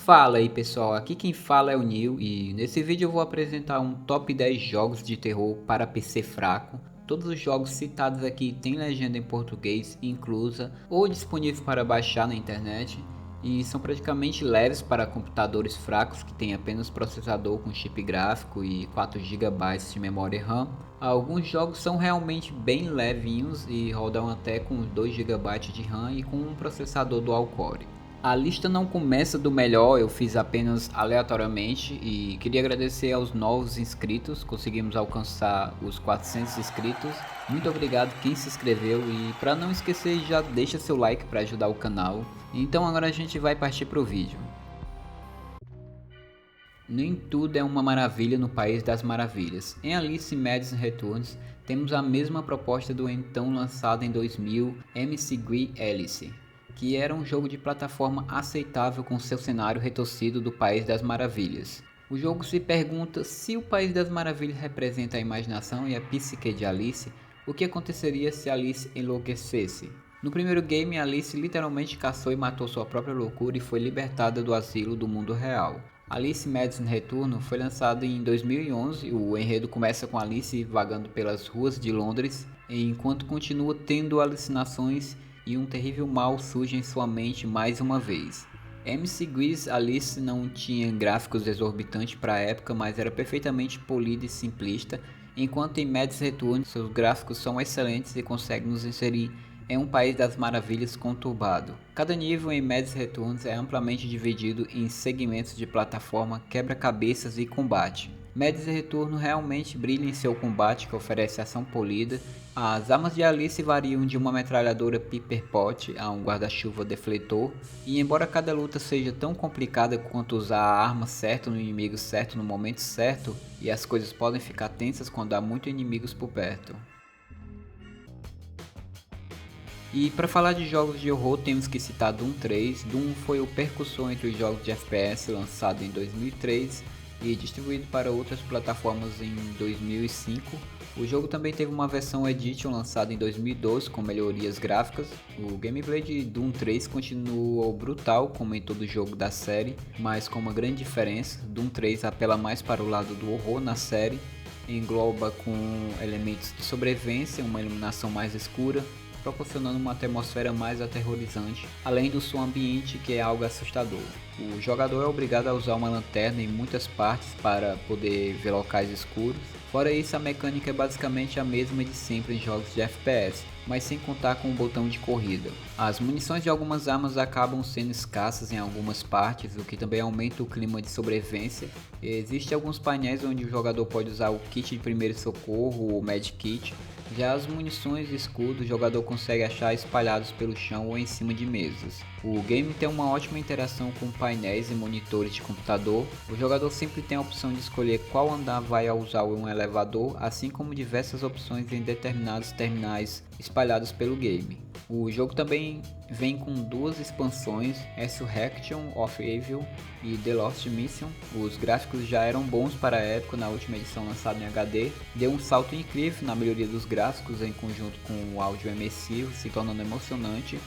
Fala aí pessoal, aqui quem fala é o Nil e nesse vídeo eu vou apresentar um top 10 jogos de terror para PC fraco. Todos os jogos citados aqui têm legenda em português inclusa ou disponível para baixar na internet e são praticamente leves para computadores fracos que têm apenas processador com chip gráfico e 4 GB de memória RAM. Alguns jogos são realmente bem levinhos e rodam até com 2 GB de RAM e com um processador dual core. A lista não começa do melhor, eu fiz apenas aleatoriamente e queria agradecer aos novos inscritos, conseguimos alcançar os 400 inscritos. Muito obrigado quem se inscreveu e para não esquecer já deixa seu like para ajudar o canal. Então agora a gente vai partir pro vídeo. Nem tudo é uma maravilha no País das Maravilhas. Em Alice Madison Returns temos a mesma proposta do então lançado em 2000 MCG Alice, que era um jogo de plataforma aceitável com seu cenário retorcido do País das Maravilhas. O jogo se pergunta se o País das Maravilhas representa a imaginação e a psique de Alice, o que aconteceria se Alice enlouquecesse. No primeiro game, Alice literalmente caçou e matou sua própria loucura e foi libertada do asilo do mundo real. Alice Madison Return foi lançado em 2011, o enredo começa com Alice vagando pelas ruas de Londres, enquanto continua tendo alucinações e um terrível mal surge em sua mente mais uma vez. MCG's Alice não tinha gráficos exorbitantes para a época, mas era perfeitamente polida e simplista, enquanto em Madison Return seus gráficos são excelentes e conseguem nos inserir em um país das maravilhas conturbado. Cada nível em Madison Returns é amplamente dividido em segmentos de plataforma, quebra-cabeças e combate. Madison Return realmente brilha em seu combate, que oferece ação polida. As armas de Alice variam de uma metralhadora Pepper Pot a um guarda-chuva defletor, e embora cada luta seja tão complicada quanto usar a arma certa no inimigo certo no momento certo, e as coisas podem ficar tensas quando há muitos inimigos por perto. E para falar de jogos de horror temos que citar Doom 3. Doom foi o percussor entre os jogos de FPS lançado em 2003 e distribuído para outras plataformas em 2005. O jogo também teve uma versão Edition lançada em 2012 com melhorias gráficas. O gameplay de Doom 3 continuou brutal como em todo jogo da série, mas com uma grande diferença. Doom 3 apela mais para o lado do horror na série, engloba com elementos de sobrevivência, uma iluminação mais escura, proporcionando uma atmosfera mais aterrorizante, além do som ambiente que é algo assustador. O jogador é obrigado a usar uma lanterna em muitas partes para poder ver locais escuros. Fora isso, a mecânica é basicamente a mesma de sempre em jogos de FPS, mas sem contar com o botão de corrida. As munições de algumas armas acabam sendo escassas em algumas partes, o que também aumenta o clima de sobrevivência. Existem alguns painéis onde o jogador pode usar o kit de primeiro socorro, o medkit. Já as munições e escudos o jogador consegue achar espalhados pelo chão ou em cima de mesas. O game tem uma ótima interação com painéis e monitores de computador. O jogador sempre tem a opção de escolher qual andar vai usar um elevador, assim como diversas opções em determinados terminais espalhados pelo game. O jogo também vem com duas expansões, Resurrection of Evil e The Lost Mission. Os gráficos já eram bons para a época na última edição lançada em HD, deu um salto incrível na melhoria dos gráficos em conjunto com o áudio imersivo, se tornando emocionante.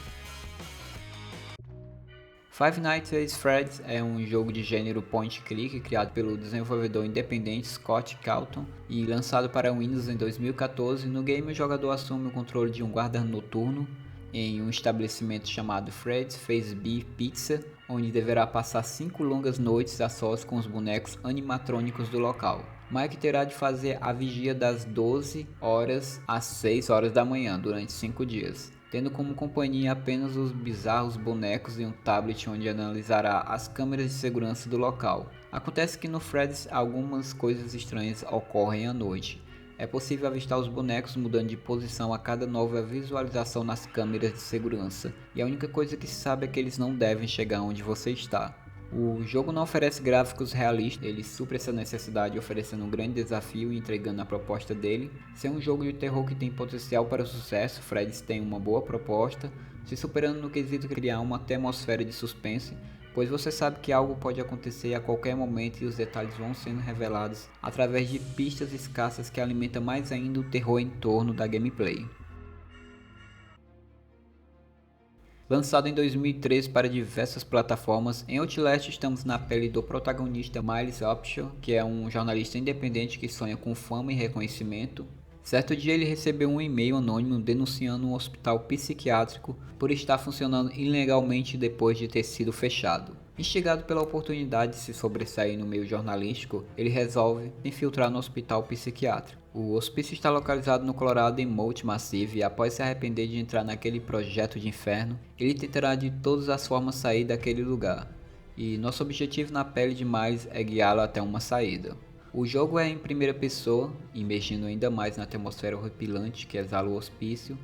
Five Nights at Freddy's é um jogo de gênero point click criado pelo desenvolvedor independente Scott Calton e lançado para Windows em 2014. No game, o jogador assume o controle de um guarda noturno em um estabelecimento chamado Freddy's Fazbear Pizza, onde deverá passar 5 longas noites a sós com os bonecos animatrônicos do local. Mike terá de fazer a vigia das 12 horas às 6 horas da manhã durante 5 dias, tendo como companhia apenas os bizarros bonecos e um tablet onde analisará as câmeras de segurança do local. Acontece que no Freddy's algumas coisas estranhas ocorrem à noite. É possível avistar os bonecos mudando de posição a cada nova visualização nas câmeras de segurança, e a única coisa que se sabe é que eles não devem chegar onde você está. O jogo não oferece gráficos realistas, ele supre essa necessidade oferecendo um grande desafio e entregando a proposta dele. Ser um jogo de terror que tem potencial para o sucesso, Freddy's tem uma boa proposta, se superando no quesito criar uma atmosfera de suspense, pois você sabe que algo pode acontecer a qualquer momento e os detalhes vão sendo revelados através de pistas escassas que alimentam mais ainda o terror em torno da gameplay. Lançado em 2013 para diversas plataformas, em Outlast estamos na pele do protagonista Miles Option, que é um jornalista independente que sonha com fama e reconhecimento. Certo dia ele recebeu um e-mail anônimo denunciando um hospital psiquiátrico por estar funcionando ilegalmente depois de ter sido fechado. Instigado pela oportunidade de se sobressair no meio jornalístico, ele resolve se infiltrar no hospital psiquiátrico. O hospício está localizado no Colorado em Mount Massive e após se arrepender de entrar naquele projeto de inferno, ele tentará de todas as formas sair daquele lugar. E nosso objetivo na pele de Miles é guiá-lo até uma saída. O jogo é em primeira pessoa, imergindo ainda mais na atmosfera horripilante que exala o hospício.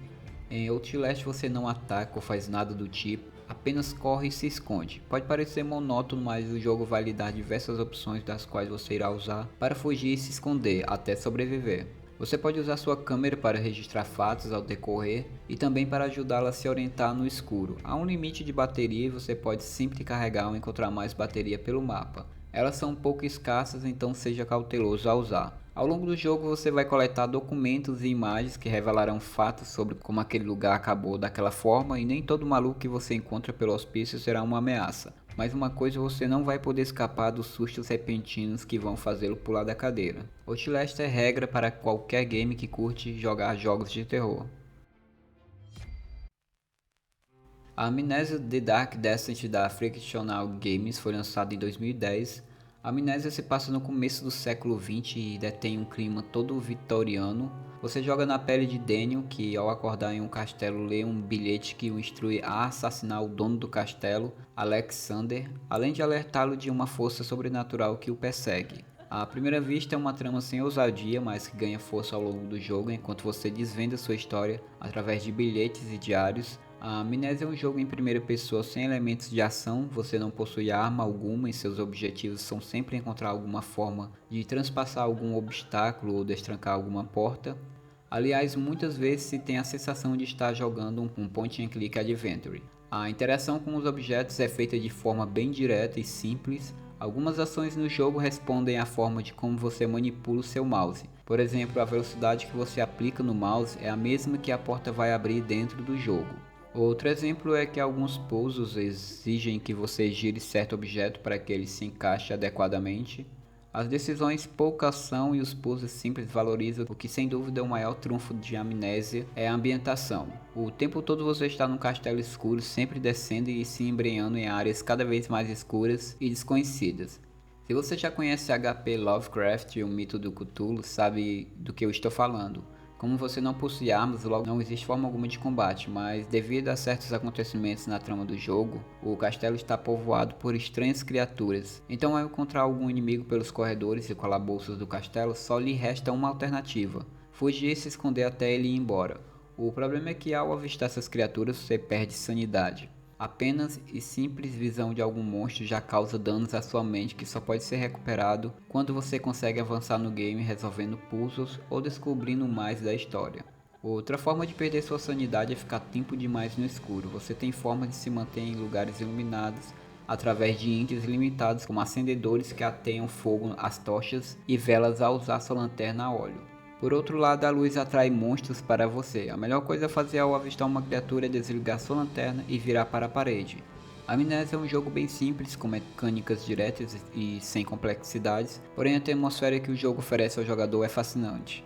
Em Outlast você não ataca ou faz nada do tipo, apenas corre e se esconde. Pode parecer monótono, mas o jogo vai lhe dar diversas opções das quais você irá usar para fugir e se esconder, até sobreviver. Você pode usar sua câmera para registrar fatos ao decorrer e também para ajudá-la a se orientar no escuro. Há um limite de bateria e você pode sempre carregar ou encontrar mais bateria pelo mapa. Elas são um pouco escassas, então seja cauteloso ao usar. Ao longo do jogo você vai coletar documentos e imagens que revelarão fatos sobre como aquele lugar acabou daquela forma e nem todo maluco que você encontra pelo hospício será uma ameaça. Mas uma coisa, você não vai poder escapar dos sustos repentinos que vão fazê-lo pular da cadeira. Outlast é regra para qualquer game que curte jogar jogos de terror. A Amnesia The Dark Descent da Frictional Games foi lançada em 2010. A Amnésia se passa no começo do século XX e detém um clima todo vitoriano. Você joga na pele de Daniel, que ao acordar em um castelo lê um bilhete que o instrui a assassinar o dono do castelo, Alexander, além de alertá-lo de uma força sobrenatural que o persegue. À primeira vista é uma trama sem ousadia, mas que ganha força ao longo do jogo enquanto você desvenda sua história através de bilhetes e diários. A Amnésia é um jogo em primeira pessoa sem elementos de ação, você não possui arma alguma e seus objetivos são sempre encontrar alguma forma de transpassar algum obstáculo ou destrancar alguma porta. Aliás, muitas vezes se tem a sensação de estar jogando um point and click adventure. A interação com os objetos é feita de forma bem direta e simples. Algumas ações no jogo respondem à forma de como você manipula o seu mouse. Por exemplo, a velocidade que você aplica no mouse é a mesma que a porta vai abrir dentro do jogo. Outro exemplo é que alguns pousos exigem que você gire certo objeto para que ele se encaixe adequadamente. As decisões pouca ação e os puzzles simples valorizam o que sem dúvida é o maior trunfo de Amnésia é a ambientação. O tempo todo você está num castelo escuro, sempre descendo e se embrenhando em áreas cada vez mais escuras e desconhecidas. Se você já conhece HP Lovecraft e o mito do Cthulhu, sabe do que eu estou falando. Como você não possui armas, logo não existe forma alguma de combate, mas devido a certos acontecimentos na trama do jogo, o castelo está povoado por estranhas criaturas. Então ao encontrar algum inimigo pelos corredores e calabouços do castelo, só lhe resta uma alternativa: fugir e se esconder até ele ir embora. O problema é que ao avistar essas criaturas você perde sanidade. Apenas e simples visão de algum monstro já causa danos à sua mente que só pode ser recuperado quando você consegue avançar no game resolvendo puzzles ou descobrindo mais da história. Outra forma de perder sua sanidade é ficar tempo demais no escuro. Você tem forma de se manter em lugares iluminados através de itens limitados como acendedores que ateiam fogo às tochas e velas ao usar sua lanterna a óleo. Por outro lado, a luz atrai monstros para você. A melhor coisa a fazer ao avistar uma criatura é desligar sua lanterna e virar para a parede. Amnésia é um jogo bem simples, com mecânicas diretas e sem complexidades, porém a atmosfera que o jogo oferece ao jogador é fascinante.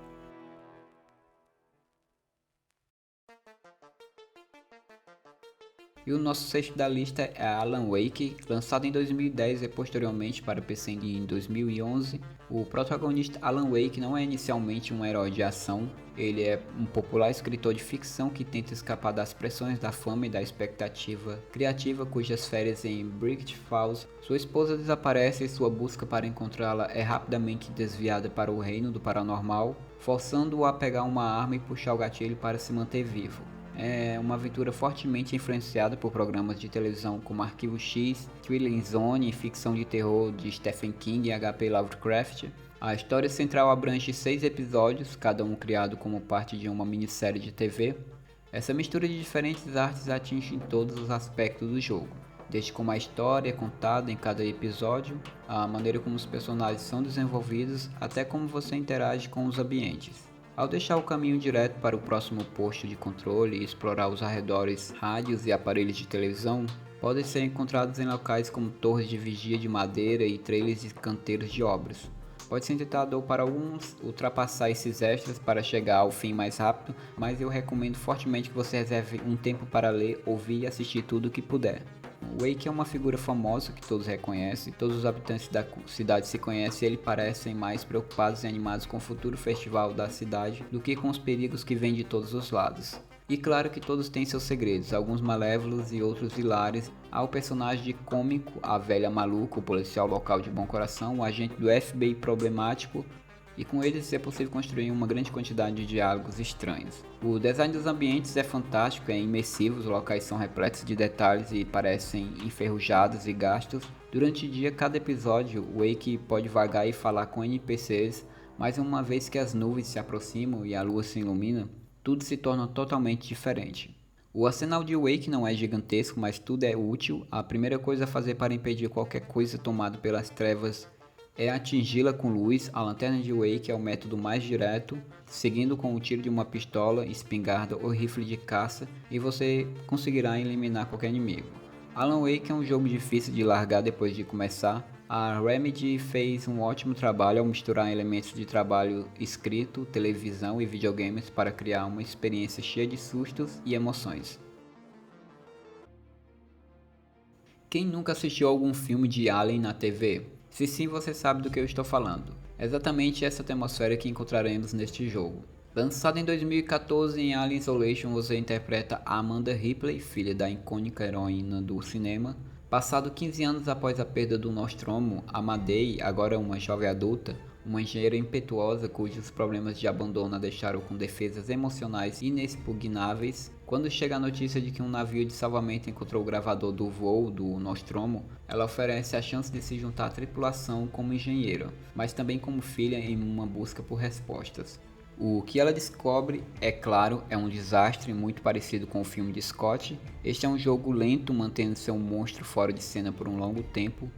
E o nosso sexto da lista é Alan Wake, lançado em 2010 e posteriormente para PC em 2011. O protagonista Alan Wake não é inicialmente um herói de ação, ele é um popular escritor de ficção que tenta escapar das pressões da fama e da expectativa criativa cujas férias em Bright Falls. Sua esposa desaparece e sua busca para encontrá-la é rapidamente desviada para o reino do paranormal, forçando-o a pegar uma arma e puxar o gatilho para se manter vivo. É uma aventura fortemente influenciada por programas de televisão como Arquivo X, Thrilling Zone e ficção de terror de Stephen King e HP Lovecraft. A história central abrange 6 episódios, cada um criado como parte de uma minissérie de TV. Essa mistura de diferentes artes atinge todos os aspectos do jogo, desde como a história é contada em cada episódio, a maneira como os personagens são desenvolvidos, até como você interage com os ambientes. Ao deixar o caminho direto para o próximo posto de controle e explorar os arredores, rádios e aparelhos de televisão, podem ser encontrados em locais como torres de vigia de madeira e trailers de canteiros de obras. Pode ser tentador para alguns ultrapassar esses extras para chegar ao fim mais rápido, mas eu recomendo fortemente que você reserve um tempo para ler, ouvir e assistir tudo o que puder. Wake é uma figura famosa que todos reconhecem, todos os habitantes da cidade se conhecem e eles parecem mais preocupados e animados com o futuro festival da cidade do que com os perigos que vêm de todos os lados. E claro que todos têm seus segredos, alguns malévolos e outros hilários. Há o personagem de cômico, a velha maluca, o policial local de bom coração, o agente do FBI problemático, e com eles é possível construir uma grande quantidade de diálogos estranhos. O design dos ambientes é fantástico, é imersivo, os locais são repletos de detalhes e parecem enferrujados e gastos. Durante o dia, cada episódio, o Wake pode vagar e falar com NPCs, mas uma vez que as nuvens se aproximam e a lua se ilumina, tudo se torna totalmente diferente. O arsenal de Wake não é gigantesco, mas tudo é útil. A primeira coisa a fazer para impedir qualquer coisa tomada pelas trevas é atingi-la com luz. A lanterna de Wake é o método mais direto, seguindo com o tiro de uma pistola, espingarda ou rifle de caça, e você conseguirá eliminar qualquer inimigo. Alan Wake é um jogo difícil de largar depois de começar. A Remedy fez um ótimo trabalho ao misturar elementos de trabalho escrito, televisão e videogames para criar uma experiência cheia de sustos e emoções. Quem nunca assistiu algum filme de Alien na TV? Se sim, você sabe do que eu estou falando. É exatamente essa atmosfera que encontraremos neste jogo. Lançado em 2014 em Alien Isolation, você interpreta Amanda Ripley, filha da icônica heroína do cinema. Passado 15 anos após a perda do Nostromo, a Madei, agora uma jovem adulta, uma engenheira impetuosa cujos problemas de abandono a deixaram com defesas emocionais inexpugnáveis. Quando chega a notícia de que um navio de salvamento encontrou o gravador do voo do Nostromo, ela oferece a chance de se juntar à tripulação como engenheira, mas também como filha em uma busca por respostas. O que ela descobre, é claro, é um desastre muito parecido com o filme de Scott. Este é um jogo lento, mantendo seu monstro fora de cena por um longo tempo.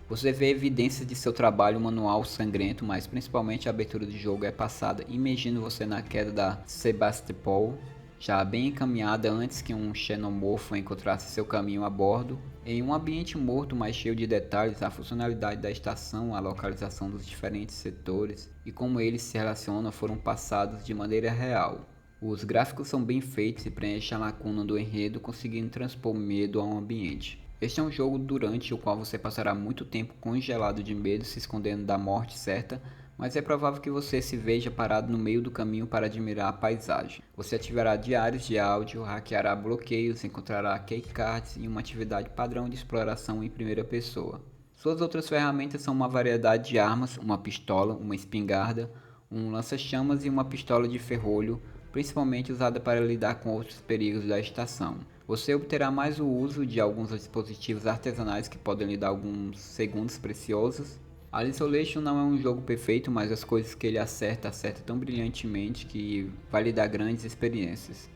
Você vê evidências de seu trabalho manual sangrento, mas principalmente a abertura do jogo é passada imergindo você na queda da Sebastopol, já bem encaminhada antes que um xenomorfo encontrasse seu caminho a bordo. Em um ambiente morto, mas cheio de detalhes, a funcionalidade da estação, a localização dos diferentes setores e como eles se relacionam foram passados de maneira real. Os gráficos são bem feitos e preenchem a lacuna do enredo, conseguindo transpor medo a um ambiente. Este é um jogo durante o qual você passará muito tempo congelado de medo, se escondendo da morte certa, mas é provável que você se veja parado no meio do caminho para admirar a paisagem. Você ativará diários de áudio, hackeará bloqueios, encontrará keycards e uma atividade padrão de exploração em primeira pessoa. Suas outras ferramentas são uma variedade de armas, uma pistola, uma espingarda, um lança-chamas e uma pistola de ferrolho, principalmente usada para lidar com outros perigos da estação. Você obterá mais o uso de alguns dispositivos artesanais que podem lhe dar alguns segundos preciosos. Alien Isolation não é um jogo perfeito, mas as coisas que ele acerta tão brilhantemente que vai lhe dar grandes experiências.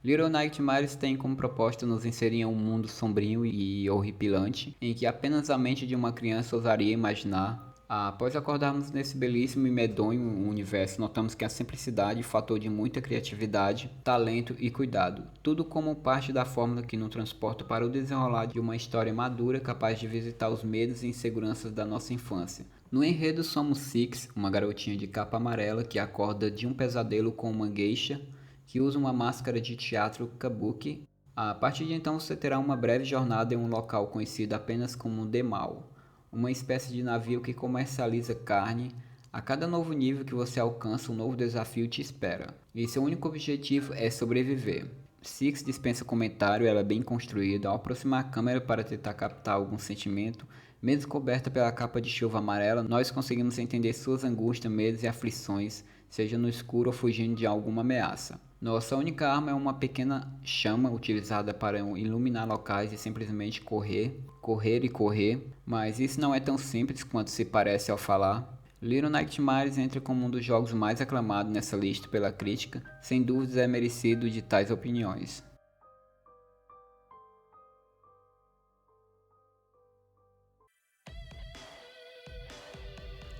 Little Nightmares tem como proposta nos inserir em um mundo sombrio e horripilante, em que apenas a mente de uma criança ousaria imaginar. Após acordarmos nesse belíssimo e medonho universo, notamos que a simplicidade é fator de muita criatividade, talento e cuidado, tudo como parte da fórmula que nos transporta para o desenrolar de uma história madura capaz de visitar os medos e inseguranças da nossa infância. No enredo somos Six, uma garotinha de capa amarela que acorda de um pesadelo com uma geisha que usa uma máscara de teatro kabuki. A partir de então você terá uma breve jornada em um local conhecido apenas como Demal, uma espécie de navio que comercializa carne. A cada novo nível que você alcança, um novo desafio te espera, e seu único objetivo é sobreviver. Six dispensa comentário, ela é bem construída. Ao aproximar a câmera para tentar captar algum sentimento, mesmo coberta pela capa de chuva amarela, nós conseguimos entender suas angústias, medos e aflições, seja no escuro ou fugindo de alguma ameaça. Nossa única arma é uma pequena chama utilizada para iluminar locais e simplesmente correr, correr e correr, mas isso não é tão simples quanto se parece ao falar. Little Nightmares entra como um dos jogos mais aclamados nessa lista pela crítica, sem dúvidas é merecido de tais opiniões.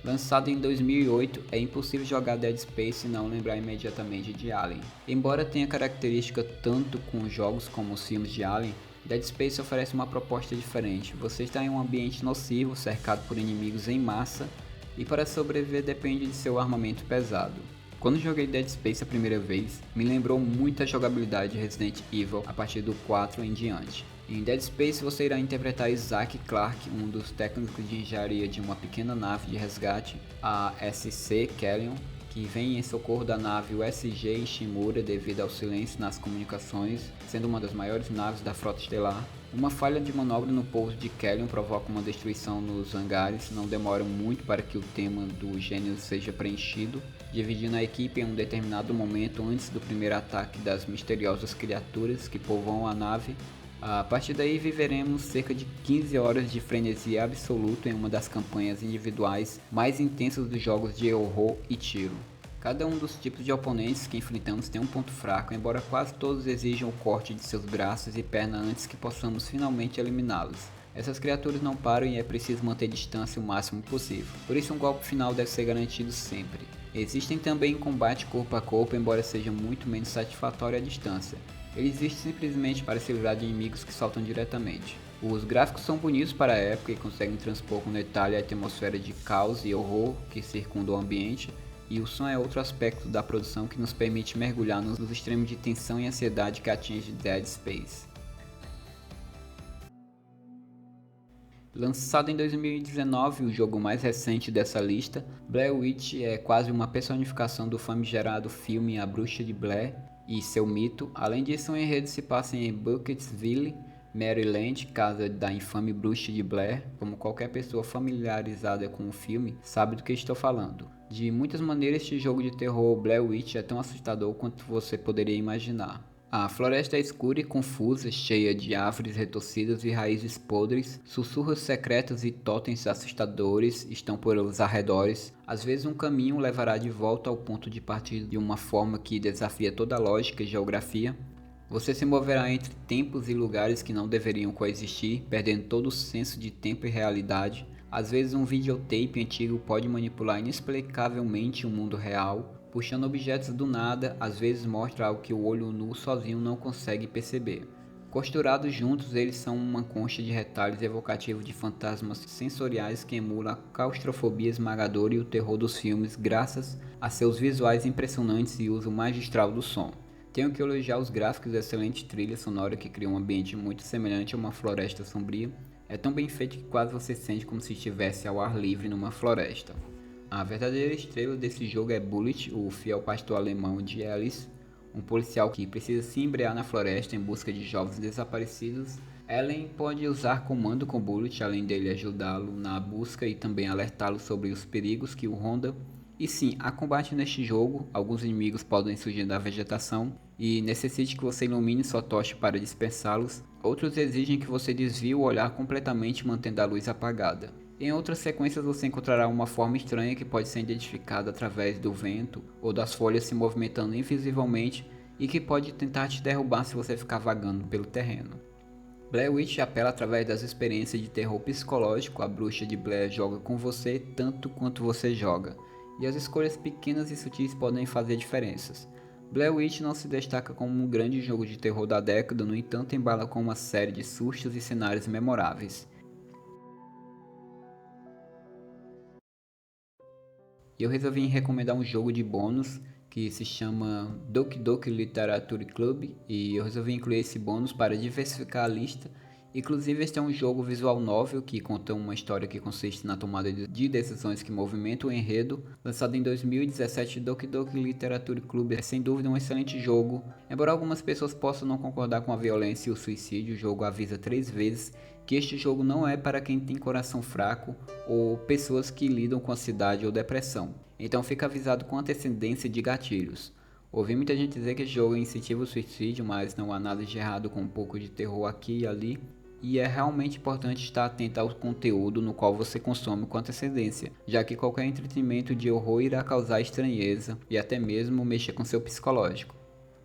Lançado em 2008, é impossível jogar Dead Space e não lembrar imediatamente de Alien. Embora tenha característica tanto com os jogos como os filmes de Alien, Dead Space oferece uma proposta diferente. Você está em um ambiente nocivo, cercado por inimigos em massa, e para sobreviver depende de seu armamento pesado. Quando joguei Dead Space a primeira vez, me lembrou muito a jogabilidade de Resident Evil a partir do 4 em diante. Em Dead Space você irá interpretar Isaac Clarke, um dos técnicos de engenharia de uma pequena nave de resgate, a SC Kellion, que vem em socorro da nave USG Ishimura devido ao silêncio nas comunicações, sendo uma das maiores naves da frota estelar. Uma falha de manobra no pouso de Kellion provoca uma destruição nos hangares, não demora muito para que o tema do gênero seja preenchido, dividindo a equipe em um determinado momento antes do primeiro ataque das misteriosas criaturas que povoam a nave. A partir daí viveremos cerca de 15 horas de frenesi absoluto em uma das campanhas individuais mais intensas dos jogos de horror e tiro. Cada um dos tipos de oponentes que enfrentamos tem um ponto fraco, embora quase todos exijam o corte de seus braços e pernas antes que possamos finalmente eliminá-los. Essas criaturas não param e é preciso manter distância o máximo possível, por isso um golpe final deve ser garantido sempre. Existem também combate corpo a corpo, embora seja muito menos satisfatório à distância. Ele existe simplesmente para se livrar de inimigos que saltam diretamente. Os gráficos são bonitos para a época e conseguem transpor com detalhe a atmosfera de caos e horror que circunda o ambiente, e o som é outro aspecto da produção que nos permite mergulhar nos extremos de tensão e ansiedade que atinge Dead Space. Lançado em 2019, o jogo mais recente dessa lista, Blair Witch é quase uma personificação do famigerado filme A Bruxa de Blair e seu mito. Além disso, o enredo se passa em Burkittsville, Maryland, casa da infame Bruxa de Blair. Como qualquer pessoa familiarizada com o filme sabe do que estou falando. De muitas maneiras, este jogo de terror Blair Witch é tão assustador quanto você poderia imaginar. A floresta é escura e confusa, cheia de árvores retorcidas e raízes podres. Sussurros secretos e totens assustadores estão por os arredores. Às vezes um caminho levará de volta ao ponto de partida de uma forma que desafia toda a lógica e geografia. Você se moverá entre tempos e lugares que não deveriam coexistir, perdendo todo o senso de tempo e realidade. Às vezes um videotape antigo pode manipular inexplicavelmente o mundo real, puxando objetos do nada. Às vezes mostra algo que o olho nu sozinho não consegue perceber. Costurados juntos, eles são uma concha de retalhos evocativos de fantasmas sensoriais que emulam a claustrofobia esmagadora e o terror dos filmes graças a seus visuais impressionantes e uso magistral do som. Tenho que elogiar os gráficos e a excelente trilha sonora que cria um ambiente muito semelhante a uma floresta sombria. É tão bem feito que quase você sente como se estivesse ao ar livre numa floresta. A verdadeira estrela desse jogo é Bullet, o fiel pastor alemão de Alice, um policial que precisa se embrear na floresta em busca de jovens desaparecidos. Ellen pode usar comando com Bullet, além dele ajudá-lo na busca e também alertá-lo sobre os perigos que o rondam. E sim, há combate neste jogo, alguns inimigos podem surgir da vegetação e necessite que você ilumine sua tocha para dispersá-los. Outros exigem que você desvie o olhar completamente mantendo a luz apagada. Em outras sequências você encontrará uma forma estranha que pode ser identificada através do vento ou das folhas se movimentando invisivelmente e que pode tentar te derrubar se você ficar vagando pelo terreno. Blair Witch apela através das experiências de terror psicológico. A Bruxa de Blair joga com você tanto quanto você joga, e as escolhas pequenas e sutis podem fazer diferenças. Blair Witch não se destaca como um grande jogo de terror da década, no entanto embala com uma série de sustos e cenários memoráveis. E eu resolvi recomendar um jogo de bônus que se chama Doki Doki Literature Club, e eu resolvi incluir esse bônus para diversificar a lista. Inclusive este é um jogo visual novel que conta uma história que consiste na tomada de decisões que movimentam o enredo. Lançado em 2017, Doki Doki Literature Club é sem dúvida um excelente jogo. Embora algumas pessoas possam não concordar com a violência e o suicídio, o jogo avisa 3 vezes que este jogo não é para quem tem coração fraco ou pessoas que lidam com ansiedade ou depressão. Então fica avisado com antecedência de gatilhos. Ouvi muita gente dizer que esse jogo incentiva o suicídio, mas não há nada de errado com um pouco de terror aqui e ali. E é realmente importante estar atento ao conteúdo no qual você consome com antecedência, já que qualquer entretenimento de horror irá causar estranheza e até mesmo mexer com seu psicológico.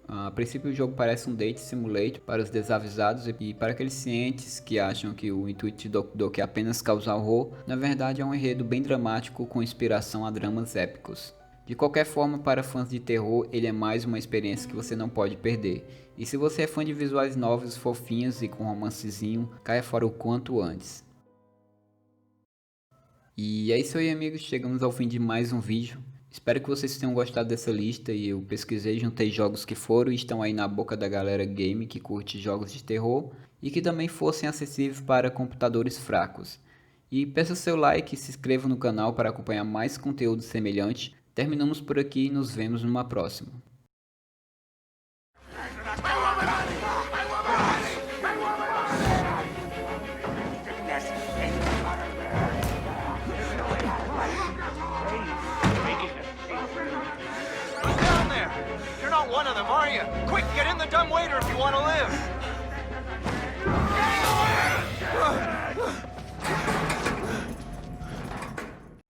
A princípio o jogo parece um date simulator para os desavisados e para aqueles cientes que acham que o intuito de Doki Doki é apenas causar horror, na verdade é um enredo bem dramático com inspiração a dramas épicos. De qualquer forma, para fãs de terror, ele é mais uma experiência que você não pode perder. E se você é fã de visuais novos, fofinhos e com romancezinho, caia fora o quanto antes. E é isso aí, amigos, chegamos ao fim de mais um vídeo. Espero que vocês tenham gostado dessa lista e eu pesquisei, juntei jogos que foram e estão aí na boca da galera game que curte jogos de terror e que também fossem acessíveis para computadores fracos. E peça seu like e se inscreva no canal para acompanhar mais conteúdo semelhante. Terminamos por aqui e nos vemos numa próxima. You're not one of them, are you? Quick, get in the dumbwaiter if you want to live!